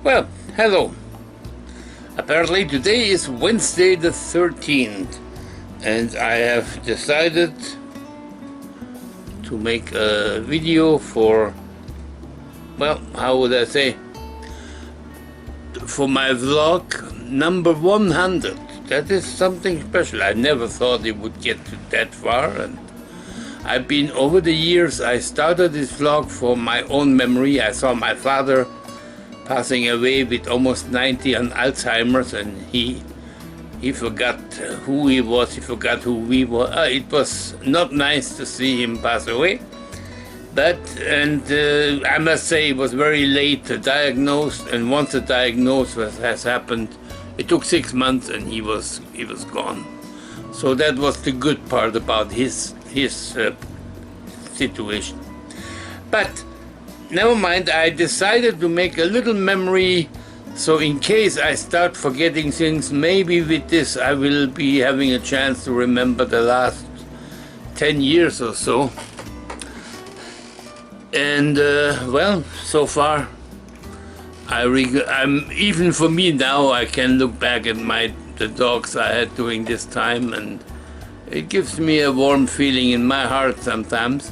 Well, hello. Apparently today is Wednesday the 13th and I have decided to make a video for, well, how would I say, for my vlog number 100. That is something special. I never thought it would get to that far, and I've been, over the years, I started this vlog for my own memory. I saw my father passing away with almost 90 on Alzheimer's, and he forgot who he was, he forgot who we were. It was not nice to see him pass away. But, I must say, it was very late diagnosed, and once the diagnosis has happened, it took 6 months and he was gone. So that was the good part about his situation. But never mind, I decided to make a little memory, so in case I start forgetting things, maybe with this I will be having a chance to remember the last 10 years or so. And well, so far, even for me now, I can look back at the dogs I had during this time, and it gives me a warm feeling in my heart sometimes.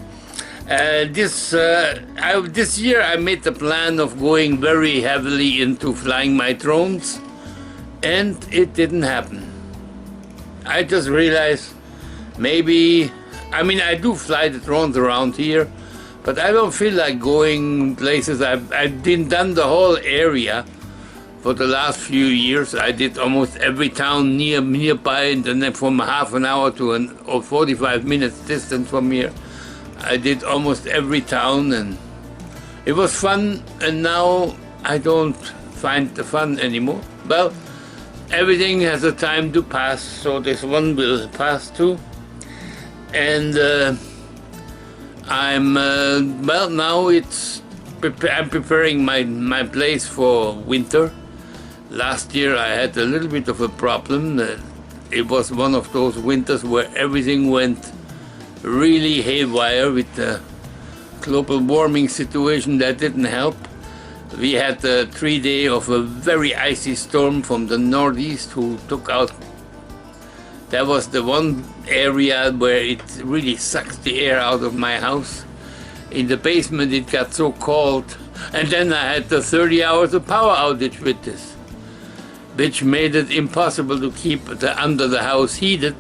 This year I made the plan of going very heavily into flying my drones, and it didn't happen. I just realized maybe, I do fly the drones around here, but I don't feel like going places. I've done the whole area for the last few years. I did almost every town nearby, and then from half an hour to 45 minutes distance from here. I did almost every town, and it was fun, and now I don't find the fun anymore. Well, everything has a time to pass, so this one will pass too. And well, now I'm preparing my place for winter. Last year I had a little bit of a problem. It was one of those winters where everything went really haywire with the global warming situation. That didn't help. We had 3 days of a very icy storm from the northeast who took out. That was the one area where it really sucks the air out of my house. In the basement it got so cold, and then I had the 30 hours of power outage with this, which made it impossible to keep under the house heated,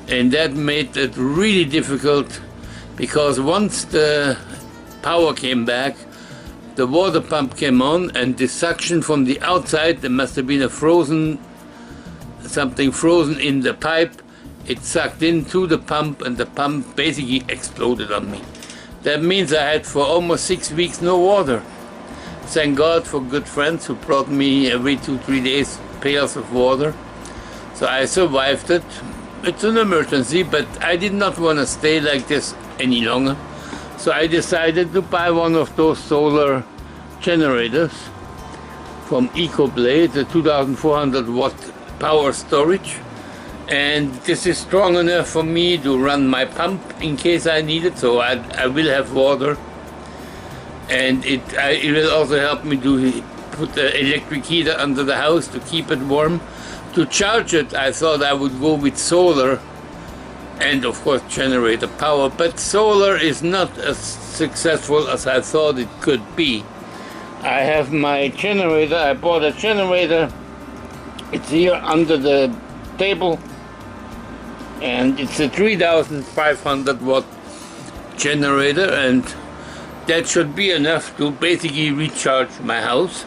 and that made it really difficult, because once the power came back, the water pump came on, and the suction from the outside, there must have been something frozen in the pipe. It sucked into the pump, and the pump basically exploded on me. That means I had for almost 6 weeks no water. Thank God for good friends who brought me every 2-3 days pails of water. So I survived it. It's an emergency, but I did not want to stay like this any longer. So I decided to buy one of those solar generators from EcoBlade, the 2400 watt power storage, and this is strong enough for me to run my pump in case I need it, so I will have water, and it will also help me to put the electric heater under the house to keep it warm. To charge it, I thought I would go with solar and of course generator power, but solar is not as successful as I thought it could be. I have my generator. I bought a generator. It's here under the table, and it's a 3500 watt generator, and that should be enough to basically recharge my house.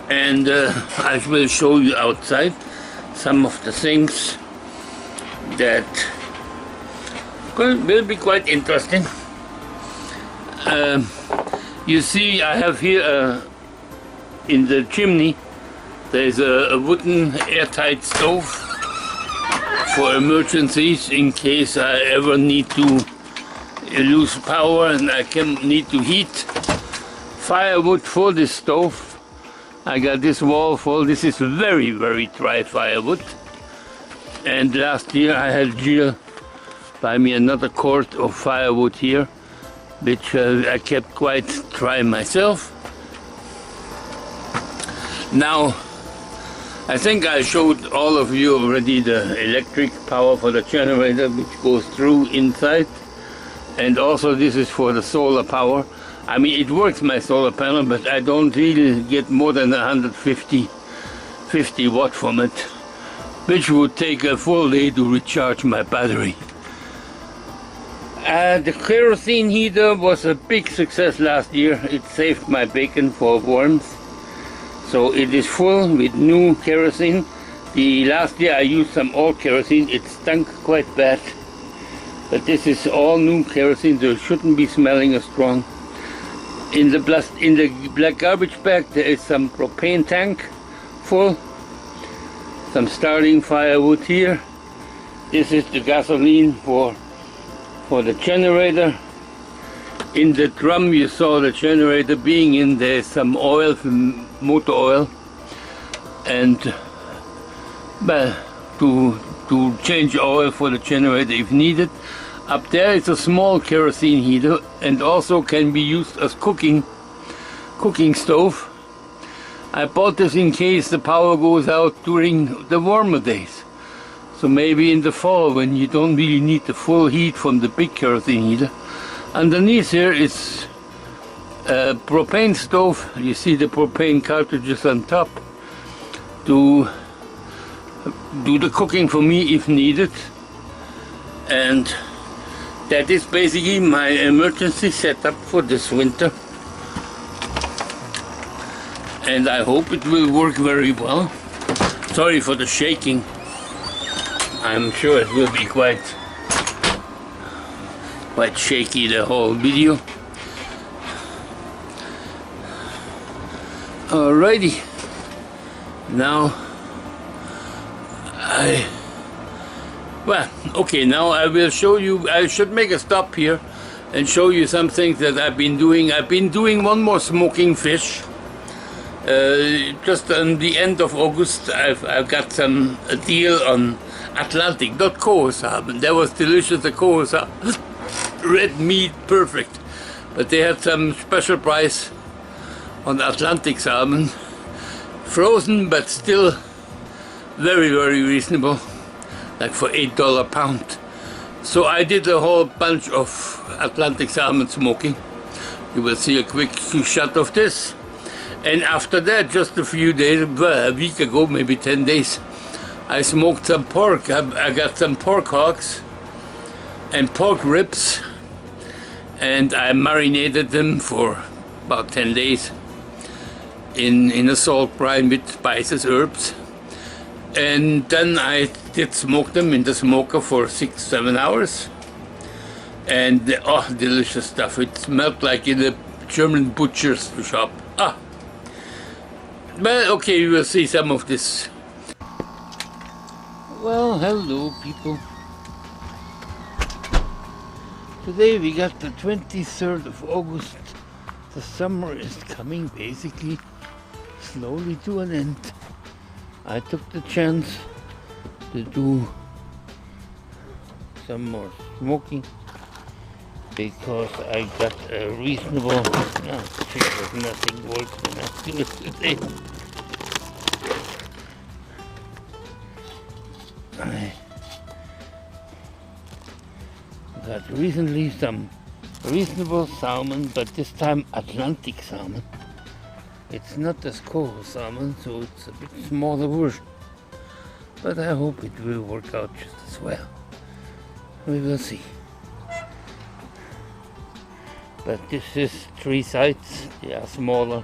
And I will show you outside some of the things that will be quite interesting. You see, I have here in the chimney, there's a wooden airtight stove for emergencies, in case I ever need to lose power and I need to heat firewood for this stove. I got this wall full. This is very, very dry firewood. And last year I had Jill buy me another cord of firewood here, which I kept quite dry myself. Now, I think I showed all of you already the electric power for the generator, which goes through inside, and also this is for the solar power. I mean, it works, my solar panel, but I don't really get more than 150 watt from it, which would take a full day to recharge my battery. The kerosene heater was a big success last year. It saved my bacon for worms. So it is full with new kerosene. The last year I used some old kerosene. It stunk quite bad. But this is all new kerosene, so it shouldn't be smelling as strong. In the black garbage bag there is some propane tank full. Some starting firewood here. This is the gasoline for the generator. In the drum you saw the generator being in. There's some oil, motor oil, and well, to change oil for the generator if needed. Up there is a small kerosene heater and also can be used as cooking stove. I bought this in case the power goes out during the warmer days. So maybe in the fall, when you don't really need the full heat from the big kerosene heater. Underneath here is a propane stove. You see the propane cartridges on top to do the cooking for me if needed. And that is basically my emergency setup for this winter. And I hope it will work very well. Sorry for the shaking. I'm sure it will be quite shaky, the whole video. Alrighty, now now I will show you. I should make a stop here and show you some things that I've been doing. I've been doing one more smoking fish. Just on the end of August, I've got a deal on Atlantic, not Coho salmon. That was delicious, the Coho salmon. Red meat, perfect. But they had some special price on Atlantic salmon. Frozen, but still very, very reasonable. Like for $8 a pound. So I did a whole bunch of Atlantic salmon smoking. You will see a quick shot of this. And after that, just a few days, a week ago, maybe 10 days, I smoked some pork. I got some pork hocks and pork ribs, and I marinated them for about 10 days in a salt brine with spices, herbs. And then I did smoke them in the smoker for 6-7 hours. And oh, delicious stuff. It smelled like in a German butcher's shop. Well, okay, we will see some of this. Well, hello people. Today we got the 23rd of August. The summer is coming basically slowly to an end. I took the chance to do some more smoking because I got a reasonable, nothing works when I do it today. I got recently some reasonable salmon, but this time Atlantic salmon. It's not as Coho salmon, so it's a bit smaller version. But I hope it will work out just as well. We will see. But this is 3 sides, they are smaller.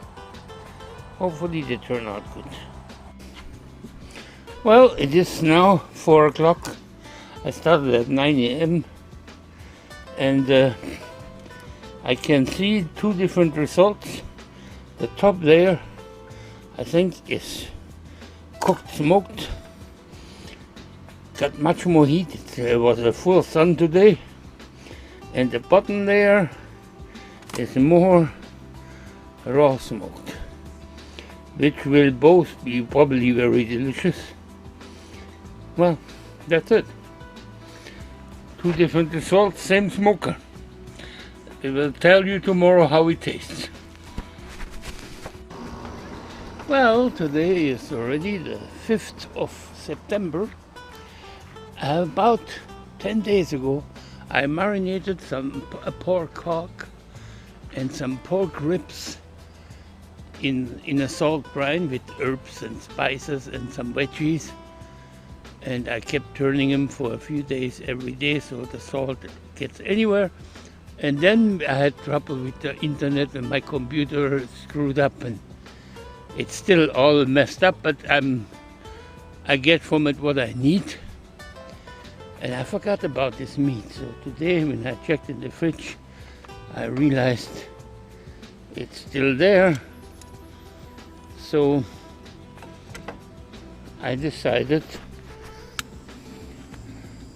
Hopefully they turn out good. Well, it is now 4 o'clock. I started at 9 AM and I can see 2 different results. The top layer, I think, is cooked, smoked. Got much more heat. It was a full sun today. And the bottom layer is more raw smoked, which will both be probably very delicious. Well, that's it. 2 different results, same smoker. I will tell you tomorrow how it tastes. Well, today is already the 5th of September. About 10 days ago, I marinated some pork hock and some pork ribs in a salt brine with herbs and spices and some veggies. And I kept turning them for a few days every day so the salt gets anywhere. And then I had trouble with the internet and my computer screwed up and it's still all messed up, but I get from it what I need. And I forgot about this meat. So today when I checked in the fridge, I realized it's still there. So I decided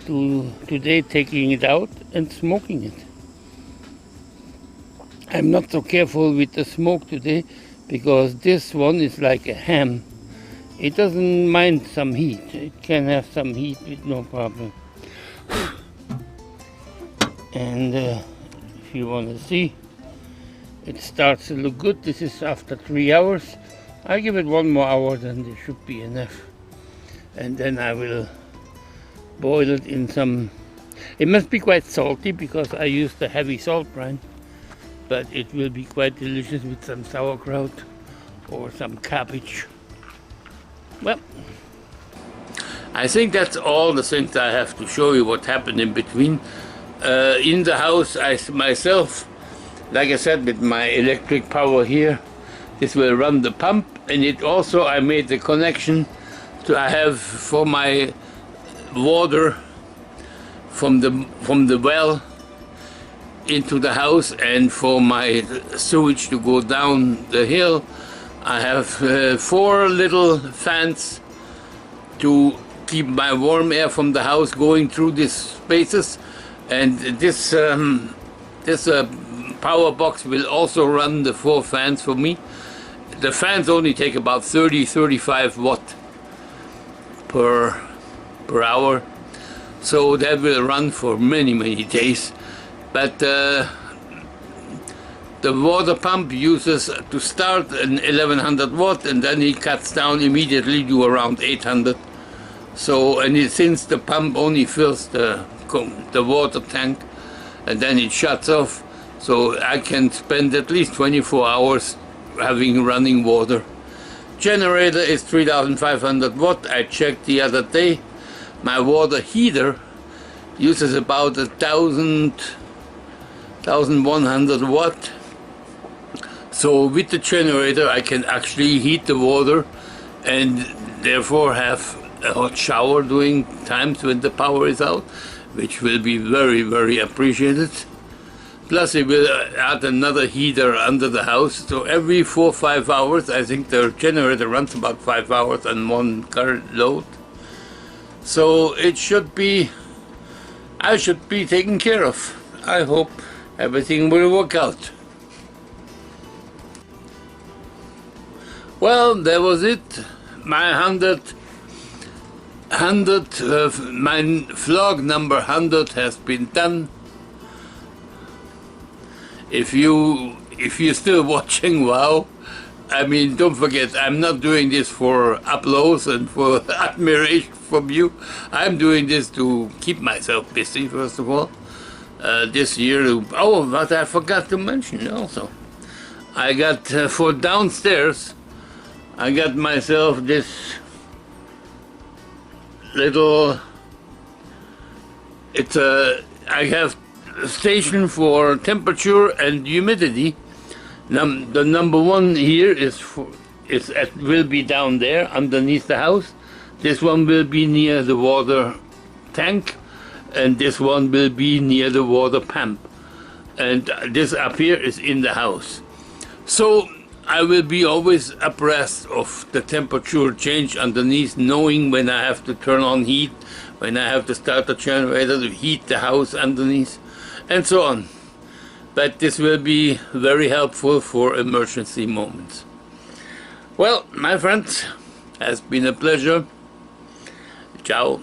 to today taking it out and smoking it. I'm not so careful with the smoke today because this one is like a ham. It doesn't mind some heat. It can have some heat with no problem. And if you want to see, it starts to look good. This is after 3 hours. I'll give it 1 more hour, then there should be enough. And then I will boil it in some, it must be quite salty because I used a heavy salt brine, but it will be quite delicious with some sauerkraut or some cabbage. Well, I think that's all the things I have to show you what happened in between. In the house, I myself, like I said, with my electric power here, this will run the pump, and it also, I made the connection to I have for my water from the well into the house, and for my sewage to go down the hill. I have 4 little fans to keep my warm air from the house going through these spaces, and this power box will also run the 4 fans for me. The fans only take about 30-35 watt per hour, so that will run for many days. But the water pump uses to start an 1100 watt, and then it cuts down immediately to around 800. So, and since the pump only fills the water tank, and then it shuts off, so I can spend at least 24 hours having running water. Generator is 3500 watt. I checked the other day. My water heater uses about 1100 watt. So with the generator I can actually heat the water and therefore have a hot shower during times when the power is out, which will be very appreciated. Plus it will add another heater under the house, so every 4 or 5 hours, I think the generator runs about 5 hours on one current load. So it should be, I should be taken care of. I hope everything will work out. Well, that was it. My my vlog number 100 has been done. If you're still watching, wow. I mean, don't forget, I'm not doing this for applause and for admiration from you. I'm doing this to keep myself busy, first of all. This year, oh, what I forgot to mention also. I got, for downstairs, I got myself this little, I have a station for temperature and humidity. The number 1 here will be down there underneath the house. This one will be near the water tank, and this one will be near the water pump. And this up here is in the house. So I will be always abreast of the temperature change underneath, knowing when I have to turn on heat, when I have to start the generator to heat the house underneath, and so on. But this will be very helpful for emergency moments. Well, my friends, has been a pleasure. Ciao.